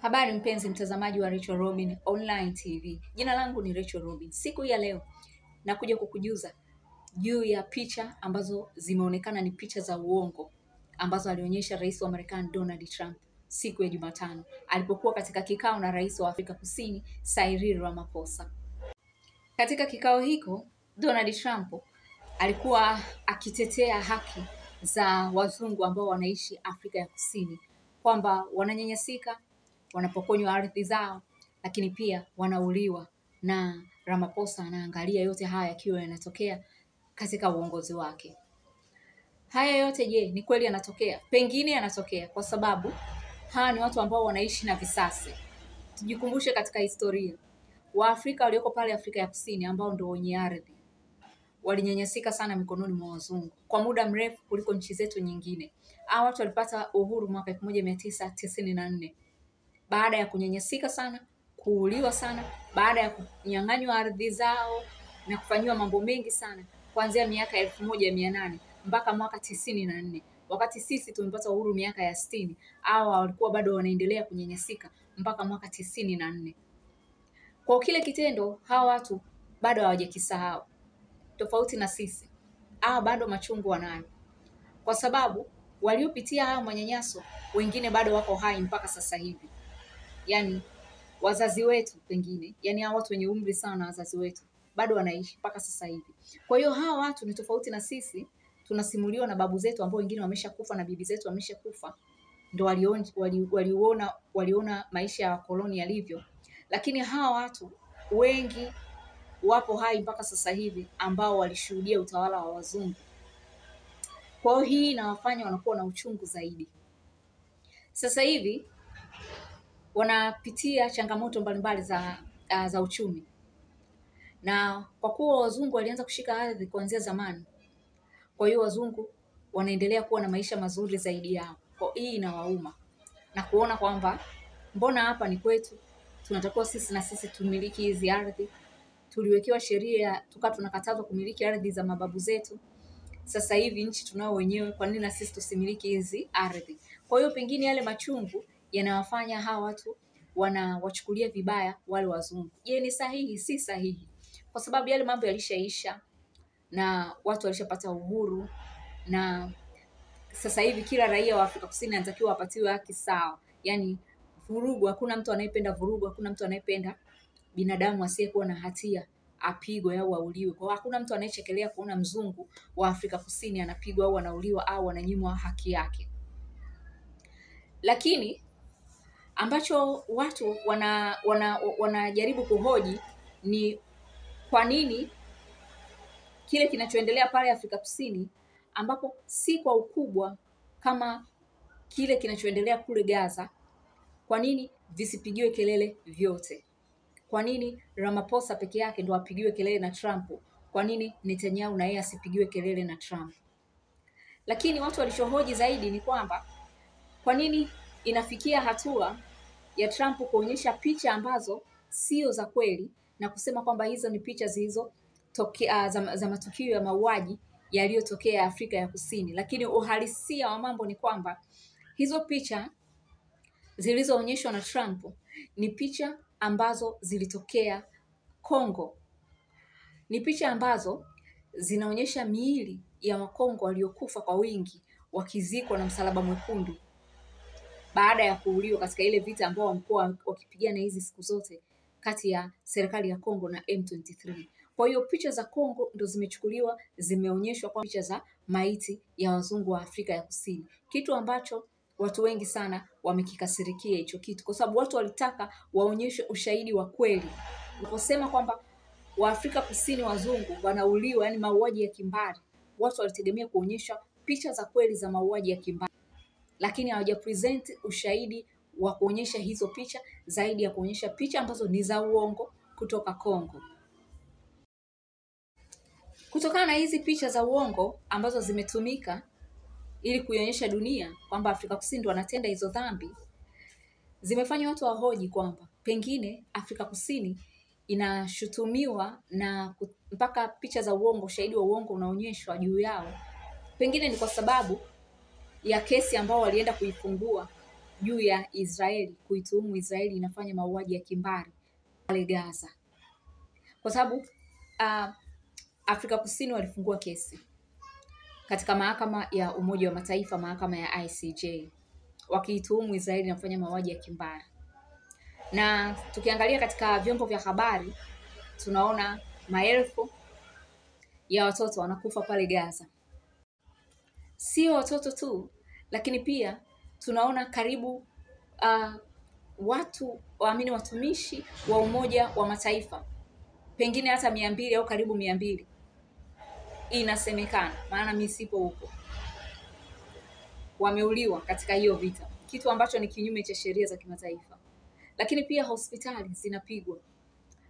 Habari mpenzi mtazamaji wa Rachel Robin Online TV. Jina langu ni Rachel Robin. Siku hii ya leo nakuja kukujuza juu ya picha ambazo zimeonekana ni picha za uongo ambazo alionyesha Rais wa Marekani Donald Trump siku ya Jumatano alipokuwa katika kikao na Rais wa Afrika Kusini Cyril Ramaphosa. Katika kikao hiko Donald Trump alikuwa akitetea haki za wazungu ambao wanaishi Afrika ya Kusini, kwamba wananyanyasika, wanapokonywa ardhi zao, lakini pia wanauliwa, na Ramaphosa anaangalia yote haya yakiwa yanatokea katika uongozi wake. Haya yote je, ni kweli yanatokea? Pengine yanatokea kwa sababu hawa ni watu ambao wanaishi na visasi. Tujikumbushe katika historia, Waafrika walioko pale Afrika ya Kusini ambao ndio wenye ardhi walinyanyasika sana mikononi mwa wazungu kwa muda mrefu kuliko nchi zetu nyingine. Hao watu walipata uhuru mwaka 1994 baada ya kunyanyasika sana, kuuliwa sana, baada ya kunyang'anywa ardhi zao na kufanyiwa mambo mengi sana kuanzia miaka 1800 mpaka mwaka 94. Wakati sisi tumepata uhuru miaka ya 60, hao walikuwa bado wanaendelea kunyanyasika mpaka mwaka 94. Kwa kile kitendo hawa watu bado hawajakisahau. Tofauti na sisi, hawa bado machungu wanayo, kwa sababu waliopitia hayo manyanyaso wengine bado wako hai mpaka sasa hivi. Yani wazazi wetu pengine, yani hawa watu wenye umri sana, wazazi wetu bado wanaishi mpaka sasa hivi. Kwa hiyo hawa watu ni tofauti na sisi, tunasimuliwa na babu zetu ambao wengine wameshakufa na bibi zetu wameshakufa, ndio waliona maisha ya wakoloni yalivyo. Lakini hawa watu wengi wapo hai mpaka sasa hivi ambao walishuhudia utawala wa wazungu. Kwa hiyo hii inawafanya wanakuwa na uchungu zaidi. Sasa hivi wanapitia changamoto mbalimbali za uchumi, na kwa kuwa wazungu walianza kushika ardhi kuanzia zamani, kwa hiyo wazungu wanaendelea kuwa na maisha mazuri zaidi yao. Kwa hii inawauma na kuona kwamba mbona hapa ni kwetu, tunatakiwa sisi na sisi tumiliki hizi ardhi. Tuliwekewa sheria tukawa tunakatazwa kumiliki ardhi za mababu zetu. Sasa hivi nchi tunao wenyewe, kwa nini na sisi tusimiliki hizi ardhi? Kwa hiyo pengine yale machungu yanawafanya hawa watu wanawachukulia vibaya wale wazungu. Je, ni sahihi? Si sahihi, kwa sababu yale mambo yalishaisha na watu walishapata uhuru, na sasa hivi kila raia wa Afrika Kusini anatakiwa apatiwe haki sawa. Yani vurugu, hakuna mtu anayependa vurugu, hakuna mtu anayependa binadamu asiyekuwa na hatia apigwe au auliwe. Kwa hakuna mtu anayechekelea kuona mzungu wa Afrika Kusini anapigwa au anauliwa au ananyimwa haki yake. Lakini ambacho watu wanajaribu kuhoji ni kwa nini kile kinachoendelea pale Afrika Kusini, ambapo si kwa ukubwa kama kile kinachoendelea kule Gaza, kwa nini visipigiwe kelele vyote? Kwa nini Ramaphosa peke yake ndo apigiwe kelele na Trump? Kwa nini Netanyahu na yeye asipigiwe kelele na Trump? Lakini watu walichohoji zaidi ni kwamba kwa nini inafikia hatua ya Trump kuonyesha picha ambazo sio za kweli na kusema kwamba hizo ni picha za matukio ya mauaji yaliyotokea Afrika ya Kusini. Lakini uhalisia wa mambo ni kwamba hizo picha zilizoonyeshwa na Trump ni picha ambazo zilitokea Kongo. Ni picha ambazo zinaonyesha miili ya Wakongo waliokufa kwa wingi wakizikwa na Msalaba Mwekundu baada ya kuuliwa katika ile vita ambao wamekuwa wakipigana hizi siku zote kati ya serikali ya Kongo na M23. Kwa hiyo picha za Kongo ndo zimechukuliwa, zimeonyeshwa kwa picha za maiti ya wazungu wa Afrika ya Kusini, kitu ambacho watu wengi sana wamekikasirikia hicho kitu, kwa sababu watu walitaka waonyeshe ushahidi wa kweli. Unaposema kwamba Waafrika Kusini wazungu wanauliwa, yani mauaji ya kimbari, watu walitegemea kuonyesha picha za kweli za mauaji ya kimbari, lakini hawajapresent ushahidi wa kuonyesha hizo picha, zaidi ya kuonyesha picha ambazo ni za uongo kutoka Kongo. Kutokana na hizi picha za uongo ambazo zimetumika ili kuionyesha dunia kwamba Afrika Kusini ndio wanatenda hizo dhambi, zimefanya watu wahoji kwamba pengine Afrika Kusini inashutumiwa na mpaka picha za uongo, ushahidi wa uongo unaonyeshwa juu yao. Pengine ni kwa sababu ya kesi ambao walienda kuifungua juu ya Israeli, kuituhumu Israeli inafanya mauaji ya kimbari pale Gaza, kwa sababu Afrika Kusini walifungua kesi katika mahakama ya Umoja wa Mataifa, mahakama ya ICJ, wakiituhumu Israeli inafanya mauaji ya kimbari. Na tukiangalia katika vyombo vya habari tunaona maelfu ya watoto wanakufa pale Gaza. Sio watoto tu, lakini pia tunaona karibu watumishi wa Umoja wa Mataifa pengine hata 200 au karibu 200, inasemekana, maana mimi sipo huko, wameuliwa katika hiyo vita, kitu ambacho ni kinyume cha sheria za kimataifa. Lakini pia hospitali zinapigwa,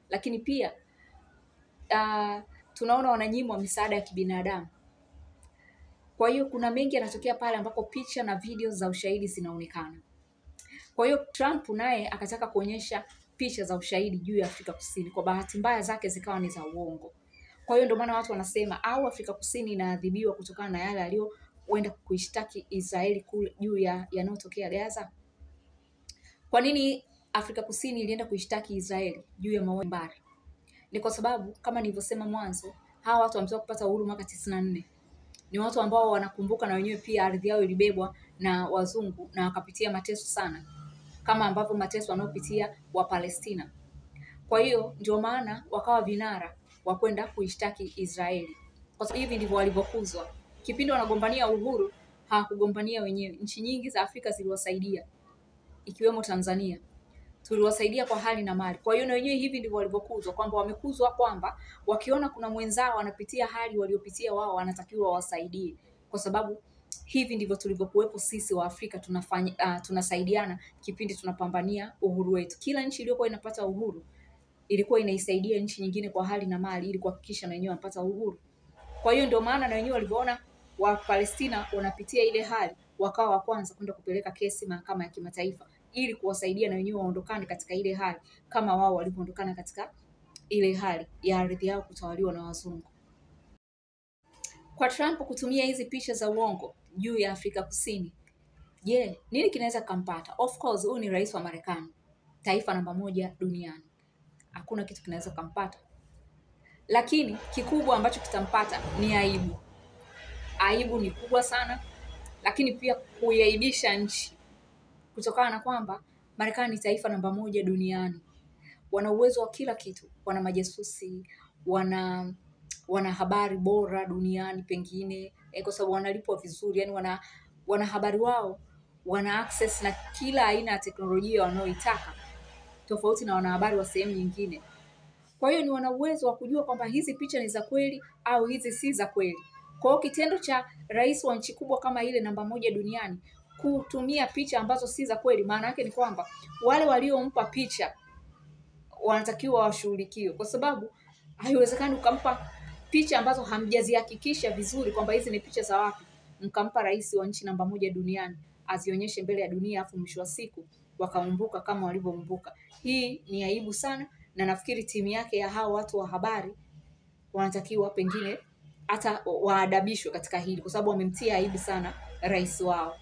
lakini pia tunaona wananyimwa misaada ya kibinadamu. Kwa hiyo kuna mengi yanatokea pale ambapo picha na video za ushahidi zinaonekana. Kwa hiyo Trump naye akataka kuonyesha picha za ushahidi juu ya Afrika Kusini, kwa bahati mbaya zake zikawa ni za uongo. Kwa hiyo ndio maana watu wanasema au Afrika Kusini inaadhibiwa kutokana na yale aliyoenda kuishtaki Israeli kule juu ya yanayotokea Gaza. Kwa nini Afrika Kusini ilienda kuishtaki Israeli juu ya mauaji ya kimbari? Ni kwa sababu kama nilivyosema mwanzo, hawa watu wametoka kupata uhuru mwaka 94. Ni watu ambao wanakumbuka na wenyewe pia ardhi yao ilibebwa na wazungu na wakapitia mateso sana, kama ambavyo mateso wanaopitia wa Palestina. Kwa hiyo ndio maana wakawa vinara wa kwenda kuishtaki Israeli, kwa sababu hivi ndivyo walivyokuzwa. Kipindi wanagombania uhuru hawakugombania wenyewe. Nchi nyingi za Afrika ziliwasaidia, ikiwemo Tanzania, tuliwasaidia kwa hali na mali. Kwa hiyo na wenyewe hivi ndivyo walivyokuzwa, kwamba wamekuzwa kwamba wakiona kuna mwenzao wanapitia hali waliopitia wao wanatakiwa wasaidie, kwa sababu hivi ndivyo tulivyokuwepo sisi wa Afrika, tunasaidiana kipindi tunapambania uhuru wetu. Kila nchi iliyokuwa inapata uhuru ilikuwa inaisaidia nchi nyingine kwa hali na mali ili kuhakikisha na wenyewe wanapata uhuru. Kwa hiyo ndio maana na wenyewe walivyoona wa Palestina wanapitia ile hali, wakawa wa kwanza kwenda kupeleka kesi mahakama ya kimataifa ili kuwasaidia na wenyewe waondokane katika ile hali kama wao walivyoondokana katika ile hali ya ardhi yao kutawaliwa na wazungu. Kwa Trump kutumia hizi picha za uongo juu ya Afrika Kusini, nini kinaweza kumpata? Of course, huyu ni rais wa Marekani, taifa namba 1 duniani. Hakuna kitu kinaweza kumpata. Lakini kikubwa ambacho kitampata ni aibu. Aibu ni kubwa sana, lakini pia kuiaibisha nchi, kutokana na kwamba Marekani ni taifa namba 1 duniani. Wana uwezo wa kila kitu, wana majasusi, wana habari bora duniani pengine, kwa sababu wanalipwa vizuri, yani wana habari wao, wana access na kila aina ya teknolojia wanaoitaka, tofauti na wanahabari wa sehemu nyingine. Kwa hiyo ni wana uwezo wa kujua kwamba hizi picha ni za kweli au hizi si za kweli. Kwa hiyo kitendo cha rais wa nchi kubwa kama ile namba 1 duniani kutumia picha ambazo si za kweli, maana yake ni kwamba wale waliompa picha wanatakiwa washughulikiwe, kwa sababu haiwezekani ukampa picha ambazo hamjazihakikisha vizuri kwamba hizi ni picha za wapi, mkampa rais wa nchi namba 1 duniani azionyeshe mbele ya dunia, afu mwisho wa siku wakaumbuka kama walivyoumbuka. Hii ni aibu sana, na nafikiri timu yake ya hao watu wa habari wanatakiwa pengine hata waadabishwe katika hili, kwa sababu wamemtia aibu sana rais wao.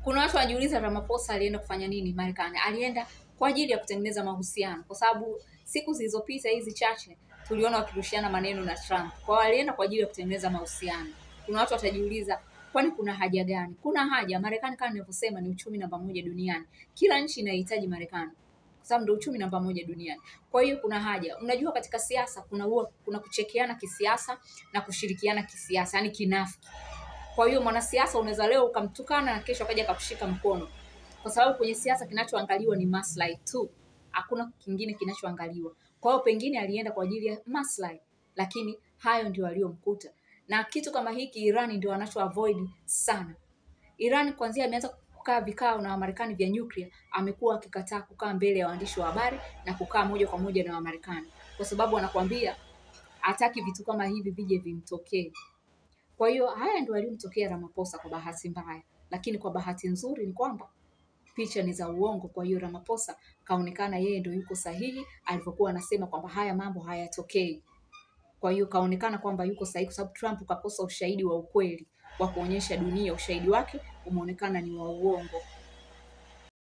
Kuna watu wanajiuliza Ramaphosa alienda kufanya nini Marekani? Alienda kwa ajili ya kutengeneza mahusiano, kwa sababu siku zilizopita hizi chache tuliona wakirushiana maneno na Trump. Kwa hiyo alienda kwa ajili ya kutengeneza mahusiano. Kuna watu watajiuliza, kwani kuna haja gani? Kuna haja. Marekani kama nilivyosema ni uchumi namba 1 duniani. Kila nchi inahitaji Marekani, kwa sababu ndio uchumi namba 1 duniani. Kwa hiyo kuna haja. Unajua katika siasa kuna kuchekeana kisiasa na kushirikiana kisiasa, yani kinafiki. Kwa hiyo mwanasiasa unaweza leo ukamtukana na kesho akaja akakushika mkono, kwa sababu kwenye siasa kinachoangaliwa ni maslahi tu, hakuna kingine kinachoangaliwa. Kwa hiyo pengine alienda kwa ajili ya maslahi, lakini hayo ndio aliyomkuta. Na kitu kama hiki Iran ndio anacho avoid sana. Iran kwanza ameanza kukaa vikao na Wamarekani vya nuclear, amekuwa akikataa kukaa mbele ya waandishi wa habari na kukaa moja kwa moja na Wamarekani, kwa sababu anakuambia hataki vitu kama hivi vije vimtokee. Kwa hiyo haya ndio aliyomtokea Ramaphosa kwa bahati mbaya, lakini kwa bahati nzuri ni kwamba picha ni za uongo. Kwa hiyo Ramaphosa kaonekana yeye ndio yuko sahihi alipokuwa anasema kwamba haya mambo hayatokei. Kwa hiyo kaonekana kwamba yuko sahihi, kwa sababu Trump kakosa ushahidi wa ukweli wa kuonyesha dunia, ushahidi wake umeonekana ni wa uongo.